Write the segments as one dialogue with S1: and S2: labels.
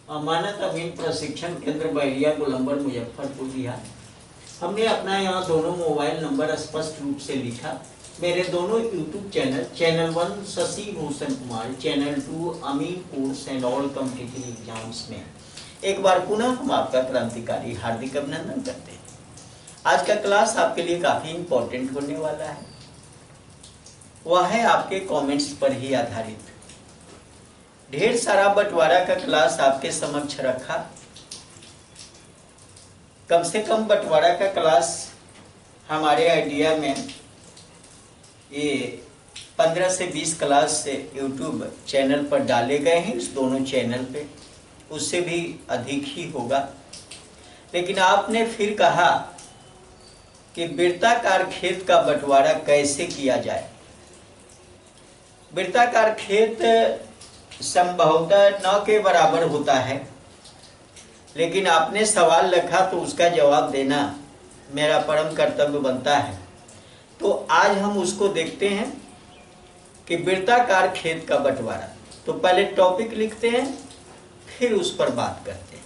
S1: अमानत अमीन प्रशिक्षण केंद्र बहरिया गोलंबर मुजफ्फरपुर बिहार। हमने अपना यहाँ दोनों मोबाइल नंबर स्पष्ट रूप से लिखा। मेरे दोनों YouTube channel, channel 1 Shashi Bhushan Kumar, channel 2 Amin course and all competitive exams में एक बार पुनः हम आपका क्रांतिकारी हार्दिक अभिनंदन करते हैं। आज का क्लास आपके लिए काफी इंपॉर्टेंट होने वाला है। वह है आपके कमेंट्स पर ही आधारित। ढेर सारा बंटवारा का क्लास आपके समक्ष रखा। कम से कम बंटवारा का क्लास हमारे आइडिया में ये 15 से 20 क्लास से यूट्यूब चैनल पर डाले गए हैं, इस दोनों चैनल पे। उससे भी अधिक ही होगा। लेकिन आपने फिर कहा कि वृत्ताकार खेत का बंटवारा कैसे किया जाए। वृत्ताकार खेत संभवतः 9 के बराबर होता है, लेकिन आपने सवाल रखा तो उसका जवाब देना मेरा परम कर्तव्य बनता है। तो आज हम उसको देखते हैं कि वृत्ताकार खेत का बंटवारा। तो पहले टॉपिक लिखते हैं, फिर उस पर बात करते हैं।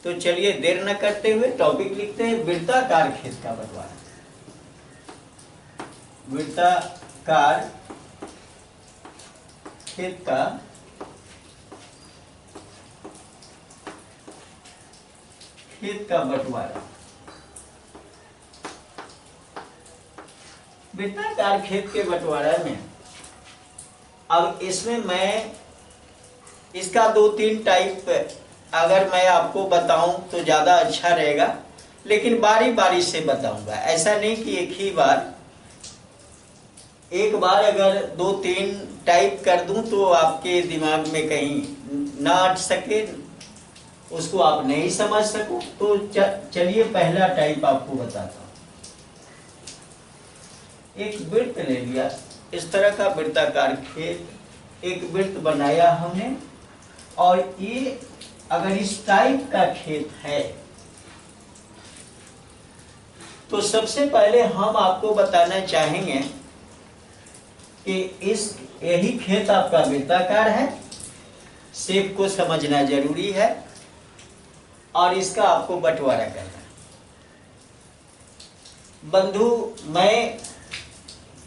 S1: तो चलिए देर न करते हुए टॉपिक लिखते हैं, वृत्ताकार खेत का बंटवारा। वृत्ताकार खेत का बंटवारा। वृत्ताकार खेत के बंटवारा में अब इसमें मैं इसका 2-3 टाइप अगर मैं आपको बताऊं तो ज्यादा अच्छा रहेगा, लेकिन बारी बारी से बताऊंगा। ऐसा नहीं कि एक बार अगर 2-3 टाइप कर दूं तो आपके दिमाग में कहीं ना अट सके, उसको आप नहीं समझ सको। तो चलिए पहला टाइप आपको बताता हूं। एक वृत्त ले लिया, इस तरह का वृत्ताकार खेत, एक वृत्त बनाया हमने, और ये अगर इस टाइप का खेत है तो सबसे पहले हम आपको बताना चाहेंगे कि यही खेत आपका वृत्ताकार है। शेप को समझना जरूरी है और इसका आपको बंटवारा करना है। बंधु, मैं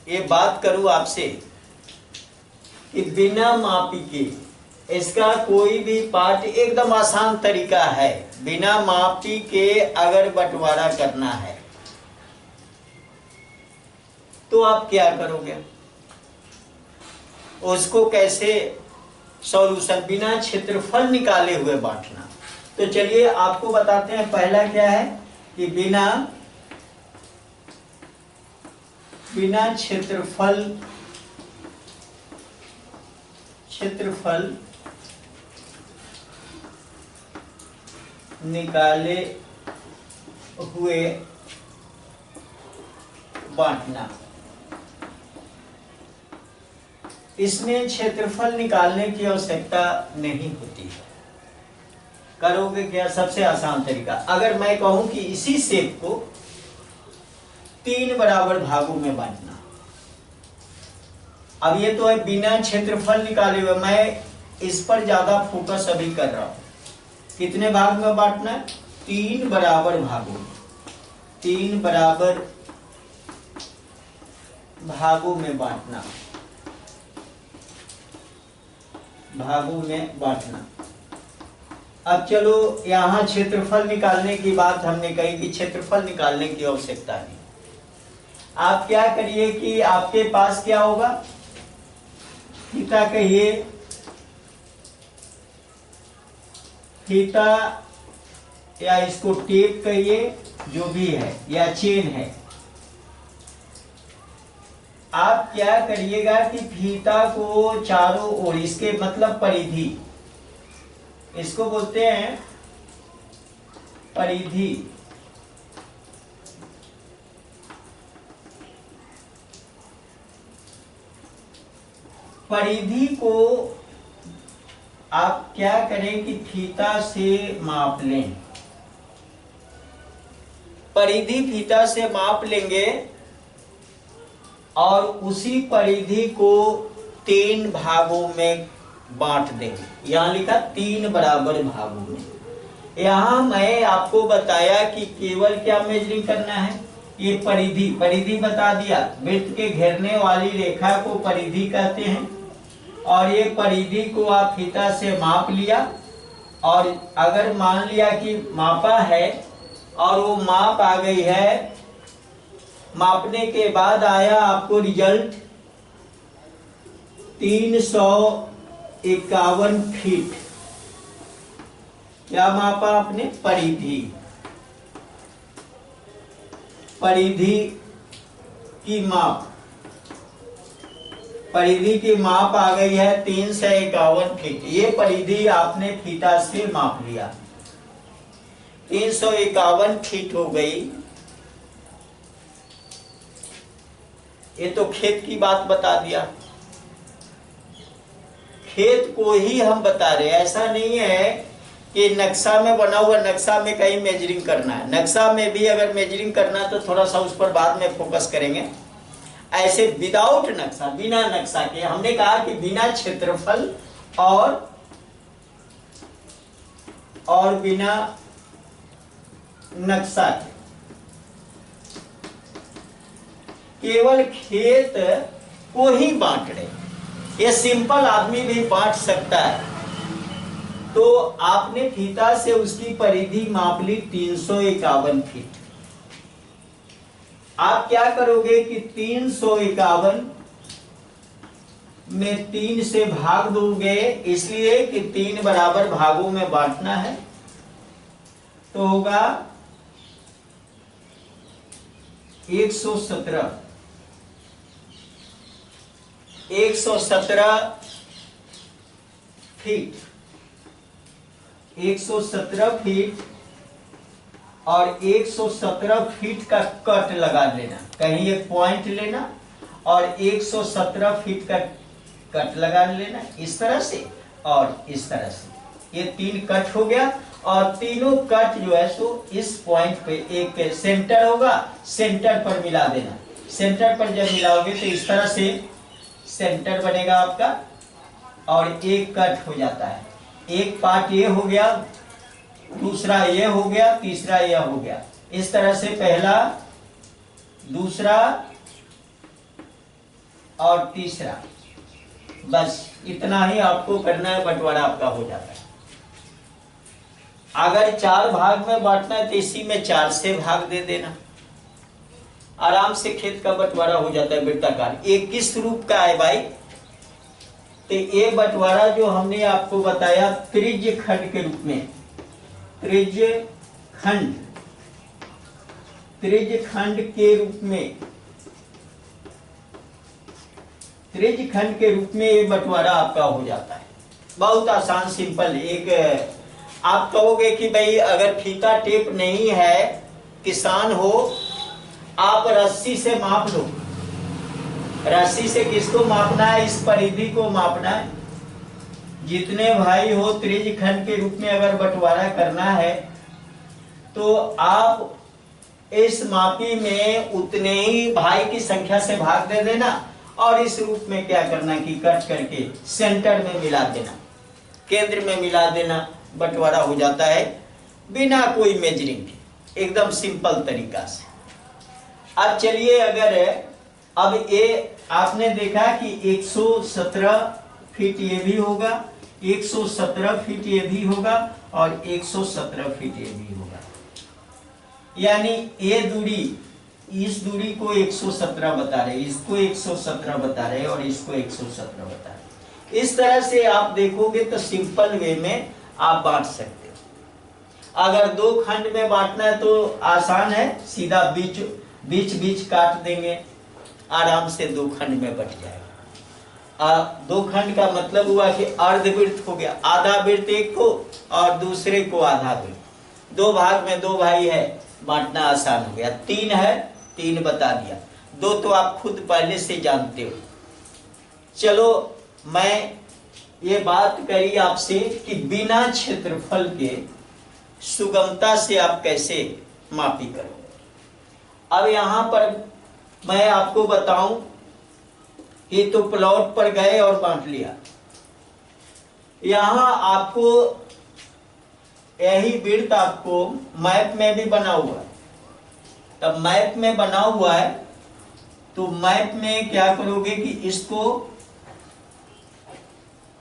S1: ये बात करूं आपसे कि बिना मापी के इसका कोई भी पार्ट, एकदम आसान तरीका है। बिना मापी के अगर बंटवारा करना है तो आप क्या करोगे, उसको कैसे सॉल्यूशन, बिना क्षेत्रफल निकाले हुए बांटना। तो चलिए आपको बताते हैं। पहला क्या है कि बिना क्षेत्रफल निकाले हुए बांटना। इसमें क्षेत्रफल निकालने की आवश्यकता नहीं होती है। करोगे क्या? सबसे आसान तरीका, अगर मैं कहूं कि इसी शेप को 3 बराबर भागों में बांटना। अब ये तो है बिना क्षेत्रफल निकाले हुए, मैं इस पर ज्यादा फोकस अभी कर रहा हूं। कितने भाग में बांटना है? 3 बराबर भागों में। 3 बराबर भागों में बांटना। अब चलो, यहां क्षेत्रफल निकालने की बात हमने कही कि क्षेत्रफल निकालने की आवश्यकता नहीं। आप क्या करिए कि आपके पास क्या होगा, थीटा कहिए, थीटा या इसको टेप कहिए, जो भी है, या चेन है। आप क्या करिएगा कि फीता को चारों ओर, इसके मतलब परिधि, इसको बोलते हैं परिधि। परिधि को आप क्या करें कि थीटा से माप लें। परिधि थीटा से माप लेंगे और उसी परिधि को 3 भागों में बांट देंगे। यहाँ लिखा 3 बराबर भागों में। यहाँ मैं आपको बताया कि केवल क्या मेजरिंग करना है, ये परिधि बता दिया। वृत्त के घेरने वाली रेखा को परिधि कहते हैं, और ये परिधि को आप फीता से माप लिया, और अगर मान लिया कि मापा है और वो माप आ गई है, मापने के बाद आया आपको रिजल्ट 351 फीट। क्या मापा आपने? परिधि की माप, परिधि की माप आ गई है 351 फीट। ये परिधि आपने फीता से माप लिया, 351 फीट हो गई। ये तो खेत की बात बता दिया, खेत को ही हम बता रहे। ऐसा नहीं है कि नक्शा में बना हुआ नक्शा में कहीं मेजरिंग करना है। नक्शा में भी अगर मेजरिंग करना है तो थोड़ा सा उस पर बाद में फोकस करेंगे। ऐसे विदाउट नक्शा, बिना नक्शा के, हमने कहा कि बिना क्षेत्रफल और बिना नक्शा के, केवल खेत को ही बांट रहे। ये सिंपल आदमी भी बांट सकता है। तो आपने फीता से उसकी परिधि माप ली 351 फीट। आप क्या करोगे कि 351 में 3 से भाग दोगे, इसलिए कि 3 बराबर भागों में बांटना है। तो होगा 117 फीट, 117 फीट, और 117 फीट का कट लगा लेना, कहीं एक पॉइंट लेना और 117 फीट का कट लगा लेना, इस तरह से और इस तरह से। ये 3 कट हो गया, और तीनों कट जो है सो इस पॉइंट पे एक सेंटर होगा, सेंटर पर मिला देना। सेंटर पर जब मिलाओगे तो इस तरह से सेंटर बनेगा आपका, और एक कट हो जाता है। एक पार्ट ये हो गया, दूसरा ये हो गया, तीसरा ये हो गया। इस तरह से पहला, दूसरा और तीसरा, बस इतना ही आपको करना है, बंटवारा आपका हो जाता है। अगर 4 भाग में बांटना है तो इसी में 4 से भाग दे देना, आराम से खेत का बंटवारा हो जाता है वृत्ताकार। ये किस रूप का है भाई? तो ये बंटवारा जो हमने आपको बताया त्रिज्य खंड के रूप में, त्रिज्य खंड के रूप में, त्रिज्य खंड के रूप में ये बंटवारा आपका हो जाता है। बहुत आसान, सिंपल। एक आप कहोगे कि भाई अगर फीता टेप नहीं है, किसान हो, आप रस्सी से माप लो। रस्सी से किसको मापना है? इस परिधि को मापना है। जितने भाई हो, त्रिज्य खंड के रूप में अगर बंटवारा करना है तो आप इस मापी में उतने ही भाई की संख्या से भाग दे देना, और इस रूप में क्या करना कि कट करके सेंटर में मिला देना, केंद्र में मिला देना, बंटवारा हो जाता है बिना कोई मेजरिंग के, एकदम सिंपल तरीका से। अब चलिए, अगर अब ये आपने देखा कि 117 फीट ये भी होगा, 117 फीट ये भी होगा, और 117 फीट ये भी होगा। यानी ये दूरी, इस दूरी को 117 बता रहे, इसको 117 बता रहे, और इसको 117 बता रहे। इस तरह से आप देखोगे तो सिंपल वे में आप बांट सकते हो। अगर 2 खंड में बांटना है तो आसान है, सीधा बीच काट देंगे, आराम से 2 खंड में बट जाएगा। 2 खंड का मतलब हुआ कि अर्धवृत्त हो गया, आधा वृत्त एक को और दूसरे को आधा वृत्त। 2 भाग में 2 भाई है, बांटना आसान हो गया। 3 है, 3 बता दिया, 2 तो आप खुद पहले से जानते हो। चलो, मैं ये बात करी आपसे कि बिना क्षेत्रफल के सुगमता से आप कैसे मापी करो। अब यहाँ पर मैं आपको बताऊं कि तो प्लॉट पर गए और बांट लिया, यहाँ आपको यही विड्थ आपको मैप में भी बना हुआ है। तब मैप में बना हुआ है तो मैप में क्या करोगे कि इसको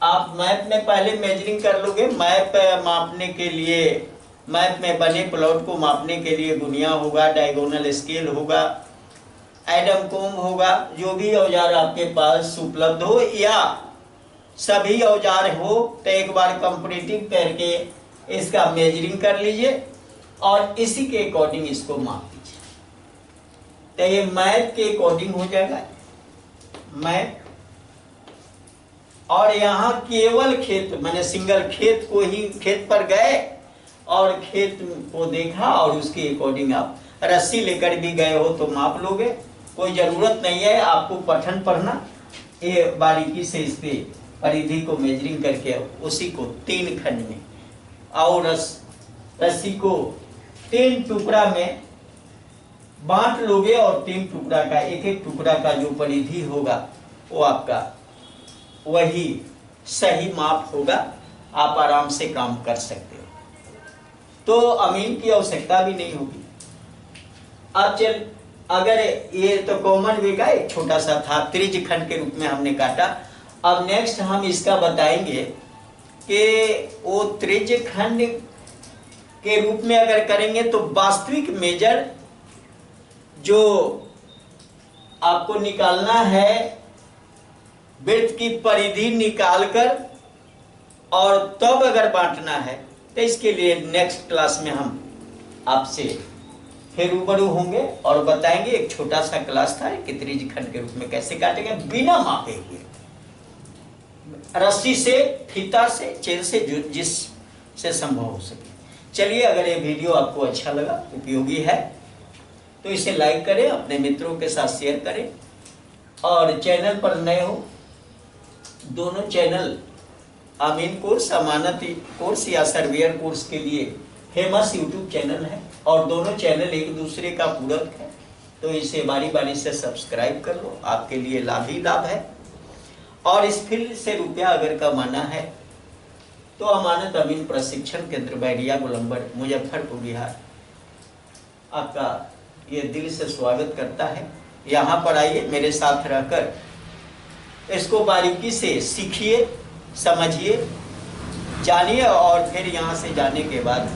S1: आप मैप में पहले मेजरिंग कर लोगे। मैप मापने के लिए, मैप में बने प्लॉट को मापने के लिए गुनिया होगा, डायगोनल स्केल होगा, एडम कोम होगा, जो भी औजार आपके पास उपलब्ध हो या सभी औजार हो तो एक बार कंपैरेटिव करके इसका मेजरिंग कर लीजिए और इसी के अकॉर्डिंग इसको माप लीजिए। तो ये मैप के अकॉर्डिंग हो जाएगा मैप। और यहाँ केवल खेत, मैंने सिंगल खेत को ही, खेत पर गए और खेत को देखा और उसके अकॉर्डिंग आप रस्सी लेकर भी गए हो तो माप लोगे। कोई जरूरत नहीं है आपको पठन पढ़ना, ये बारीकी से इस पे परिधि को मेजरिंग करके उसी को 3 खंड में और रस्सी को 3 टुकड़ा में बांट लोगे और 3 टुकड़ा का, एक एक टुकड़ा का जो परिधि होगा वो आपका वही सही माप होगा। आप आराम से काम कर सकते हो, तो अमीन की आवश्यकता भी नहीं होगी। अब चल, अगर ये तो कॉमन वे का एक छोटा सा था, त्रिज्य खंड के रूप में हमने काटा। अब नेक्स्ट हम इसका बताएंगे कि वो त्रिज्य खंड के रूप में अगर करेंगे तो वास्तविक मेजर जो आपको निकालना है, वृत्त की परिधि निकालकर और तब अगर बांटना है, तो इसके लिए नेक्स्ट क्लास में हम आपसे फिर रूबरू होंगे और बताएंगे। एक छोटा सा क्लास था कि त्रिज्य खंड के रूप में कैसे काटेंगे बिना मापे हुए, रस्सी से, फीता से, चेल से, जिस से संभव हो सके। चलिए, अगर ये वीडियो आपको अच्छा लगा, उपयोगी है, तो इसे लाइक करें, अपने मित्रों के साथ शेयर करें और चैनल पर नए हो, दोनों चैनल अमीन कोर्स, अमानत कोर्स या सर्वेयर कोर्स के लिए फेमस यूट्यूब चैनल है और दोनों चैनल एक दूसरे का पूरक है, तो इसे बारी बारी से सब्सक्राइब कर लो, आपके लिए लाभ ही लाभ है। और इस फील्ड से रुपया अगर कमाना है तो अमानत अमीन प्रशिक्षण केंद्र बैरिया गोलंबर मुजफ्फरपुर बिहार आपका ये दिल से स्वागत करता है। यहाँ पर आइए, मेरे साथ रहकर इसको बारीकी से सीखिए, समझिए, जानिए और फिर यहाँ से जाने के बाद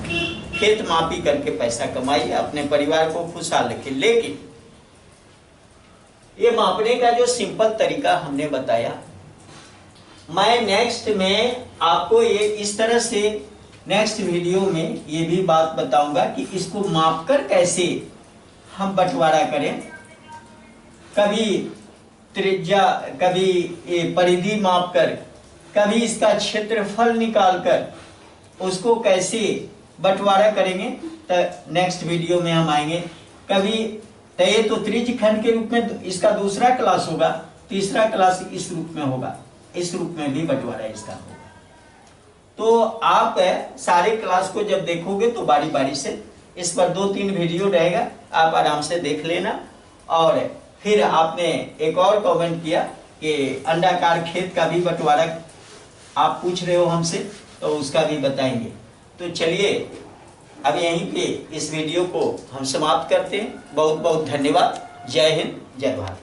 S1: खेत मापी करके पैसा कमाइए, अपने परिवार को खुशहाल रखिए। लेकिन ये मापने का जो सिंपल तरीका हमने बताया, मैं नेक्स्ट में आपको ये इस तरह से नेक्स्ट वीडियो में ये भी बात बताऊंगा कि इसको मापकर कैसे हम बंटवारा करें, कभी त्रिज्या, कभी ये परिधि मापकर, कभी इसका क्षेत्रफल निकालकर उसको कैसे बंटवारा करेंगे, तो नेक्स्ट वीडियो में हम आएंगे। कभी तो ये तो त्रिज्य खंड के रूप में इसका दूसरा क्लास होगा, तीसरा क्लास इस रूप में होगा, इस रूप में भी बंटवारा इसका होगा। तो आप सारे क्लास को जब देखोगे तो बारी बारी से इस पर 2-3 वीडियो रहेगा, आप आराम से देख लेना। और फिर आपने एक और कमेंट किया कि अंडाकार खेत का भी बंटवारा आप पूछ रहे हो हमसे, तो उसका भी बताएंगे। तो चलिए, अब यहीं पे इस वीडियो को हम समाप्त करते हैं। बहुत बहुत धन्यवाद। जय हिंद, जय भारत।